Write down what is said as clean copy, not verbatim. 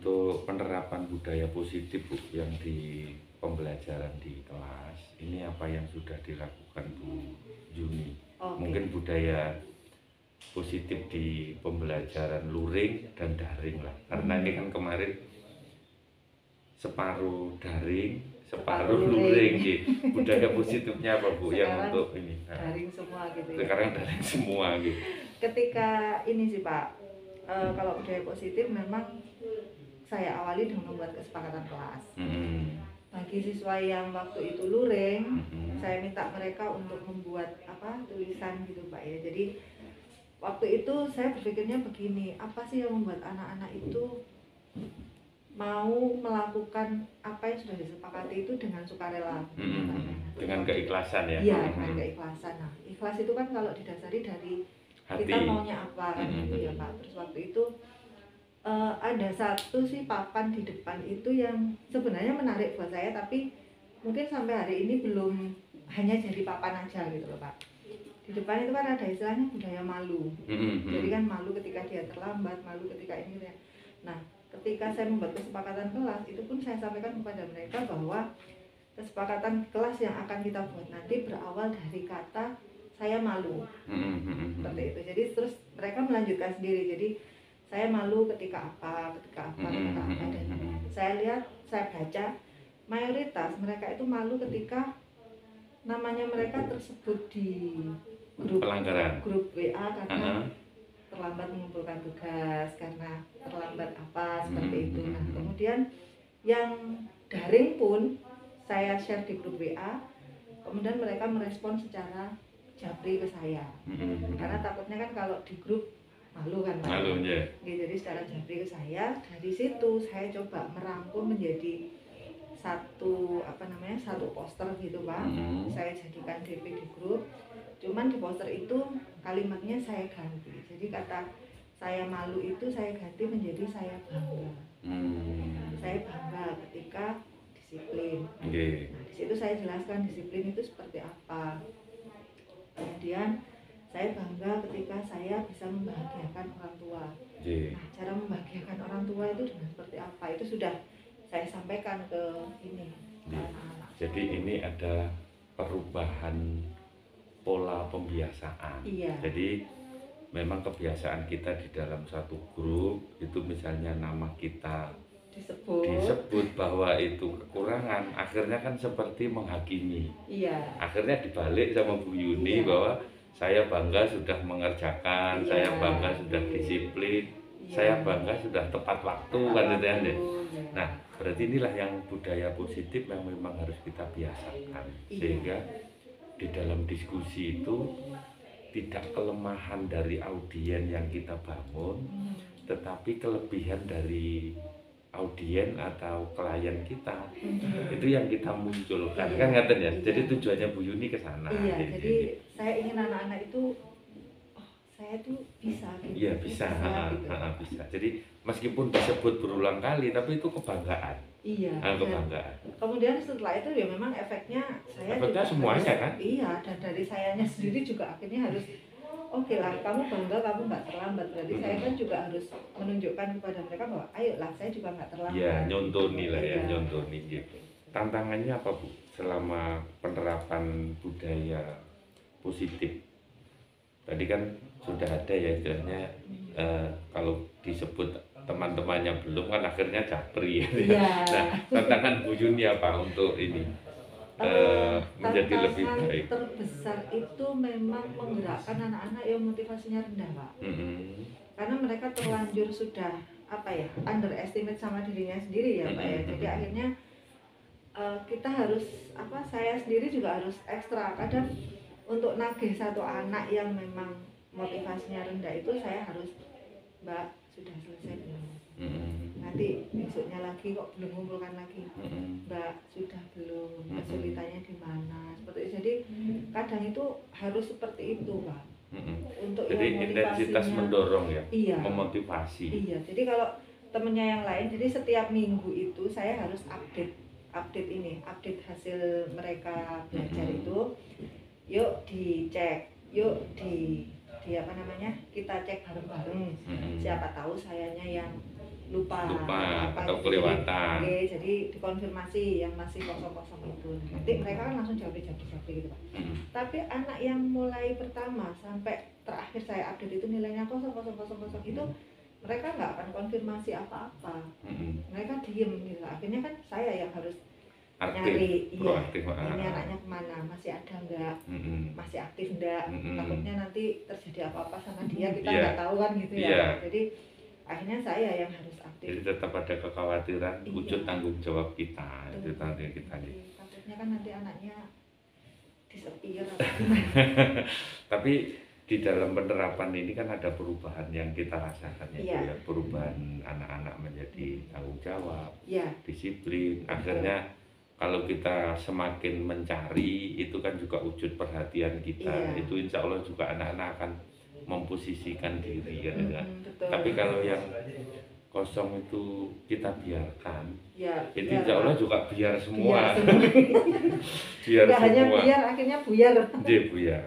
untuk penerapan budaya positif Bu yang di pembelajaran di kelas, ini apa yang sudah dilakukan Bu Yuni? Mungkin budaya positif di pembelajaran luring dan daring lah, karena ini kan kemarin separuh daring, separuh luring. Budaya positifnya apa Bu yang untuk ini? Daring semua gitu ya. Sekarang daring semua gitu. Ketika ini sih Pak, kalau budaya positif memang saya awali dengan membuat kesepakatan kelas. Bagi siswa yang waktu itu luring, saya minta mereka untuk membuat tulisan gitu Pak ya. Jadi waktu itu saya berpikirnya begini, apa sih yang membuat anak-anak itu mau melakukan apa yang sudah disepakati itu dengan sukarela, dengan keikhlasan ya? Iya, dengan keikhlasan. Nah, ikhlas itu kan kalau didasari dari hati. Kita maunya apa kan gitu ya Pak. Terus waktu itu ada satu sih papan di depan itu yang sebenarnya menarik buat saya, tapi mungkin sampai hari ini belum hanya jadi papan aja gitu loh Pak. Di depan itu kan ada istilahnya budaya malu. Jadi kan malu ketika dia terlambat, malu ketika ini. Nah, ketika saya membuat kesepakatan kelas, itu pun saya sampaikan kepada mereka bahwa kesepakatan kelas yang akan kita buat nanti berawal dari kata saya malu. Seperti itu. Jadi terus mereka melanjutkan sendiri. Jadi saya malu ketika apa. Dan saya lihat, saya baca, mayoritas mereka itu malu ketika namanya mereka tersebut di grup pelanggaran, grup WA karena terlambat mengumpulkan tugas, karena terlambat apa seperti itu. Nah, kemudian yang daring pun saya share di grup WA, kemudian mereka merespon secara japri ke saya. Karena takutnya kan kalau di grup malu kan. Malu ya. Jadi secara japri ke saya, dari situ saya coba merangkum menjadi satu poster gitu Pak. Saya jadikan DP di grup. Cuman di poster itu kalimatnya saya ganti. Jadi kata saya malu itu saya ganti menjadi saya bangga. Saya bangga ketika disiplin. Nah, di situ saya jelaskan disiplin itu seperti apa. Kemudian saya bangga ketika saya bisa membahagiakan orang tua. Nah, cara membahagiakan orang tua itu dengan seperti apa? Itu sudah saya sampaikan ke ini. Jadi ini ada perubahan pola pembiasaan. Iya. Jadi memang kebiasaan kita di dalam satu grup itu misalnya nama kita disebut bahwa itu kekurangan, akhirnya kan seperti menghakimi. Iya. Akhirnya dibalik sama Bu Yuni bahwa saya bangga sudah mengerjakan, saya bangga sudah disiplin, saya bangga sudah tepat waktu kan itu ya. Nah, berarti inilah yang budaya positif yang memang harus kita biasakan, sehingga di dalam diskusi itu tidak kelemahan dari audien yang kita bangun, tetapi kelebihan dari audien atau klien kita itu yang kita munculkan, kan ngaten ya. Jadi tujuannya Bu Yuni ke sana. Jadi saya ingin anak-anak itu saya tuh bisa gitu. Iya, bisa. Bisa. Jadi meskipun disebut berulang kali tapi itu kebanggaan. Iya. Kebanggaan. Kemudian setelah itu ya memang efeknya saya efeknya semuanya harus, kan? Iya, dan dari sayanya sendiri juga akhirnya harus oke lah, kamu bangga, kamu nggak terlambat. Berarti saya kan juga harus menunjukkan kepada mereka bahwa ayolah, saya juga nggak terlambat. Iya, nyontoni lah ya, nyontoni gitu. Tantangannya apa Bu selama penerapan budaya positif? Tadi kan sudah ada ya istilahnya, kalau disebut teman-temannya belum kan akhirnya japri ya. Nah, tantangan Bu Yuni apa untuk ini? Menjadi lebih baik. Terbesar itu memang menggerakkan anak-anak yang motivasinya rendah Pak. Karena mereka terlanjur sudah underestimate sama dirinya sendiri ya Pak ya. Jadi akhirnya kita harus saya sendiri juga harus ekstra. Kadang untuk nagih satu anak yang memang motivasinya rendah itu saya harus, Mbak sudah selesai belum? Nanti besoknya lagi kok belum mengumpulkan lagi, Mbak sudah belum, kesulitannya di mana, seperti itu. Jadi kadang itu harus seperti itu Pak. Untuk jadi yang intensitas mendorong ya, iya, memotivasi. Iya, jadi kalau temennya yang lain, jadi setiap minggu itu saya harus update hasil mereka belajar itu. Yuk dicek, yuk kita cek bareng-bareng. Siapa tahu sayanya yang lupa atau itu. kelewatan. Oke, jadi dikonfirmasi yang masih kosong-kosong itu. Nanti mereka kan langsung jawab gitu Pak. Tapi anak yang mulai pertama sampai terakhir saya update itu nilainya kosong itu mereka nggak akan konfirmasi apa-apa. Mereka diem gitu. Akhirnya kan saya yang harus nyari, proaktif, ini anaknya kemana, masih ada enggak, masih aktif enggak, takutnya nanti terjadi apa-apa sama dia, kita nggak tahu kan gitu ya. Jadi akhirnya saya yang harus aktif. Jadi tetap ada kekhawatiran, wujud tanggung jawab kita. Itu tadi kita. Takutnya kan nanti anaknya disappear. Tapi di dalam penerapan ini kan ada perubahan yang kita rasakan ya, perubahan anak-anak menjadi tanggung jawab, disiplin. Akhirnya kalau kita semakin mencari, itu kan juga wujud perhatian kita. Itu insya Allah juga anak-anak akan memposisikan diri kan. Tapi kalau yang kosong itu kita biarkan, itu insya Allah juga biar semua. Biar semua. Hanya biar, akhirnya buyar. Buyar.